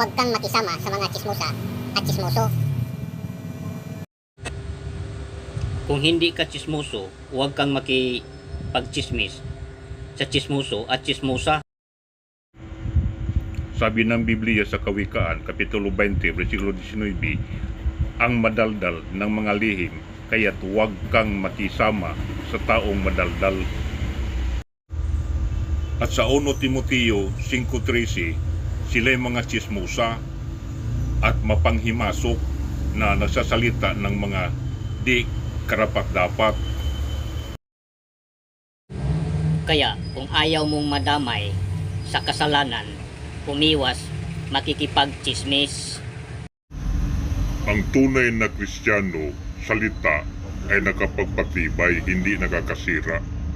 huwag kang makisama sa mga chismosa at chismoso. Kung hindi ka chismoso, huwag kang makipagchismis sa chismoso at chismosa. Sabi ng Biblia sa Kawikaan, Kapitulo 20, versikulo 19, ang madaldal ng mga lihim, kaya't huwag kang makisama sa taong madaldal. At sa 1 Timoteo 5:13, sila'y mga chismosa at mapanghimasok na nagsasalita ng mga di karapat-dapat. Kaya kung ayaw mong madamay sa kasalanan, umiwas makikipagchismis. Ang tunay na Kristiyano, salita ay nakapagpatibay, hindi nakakasira.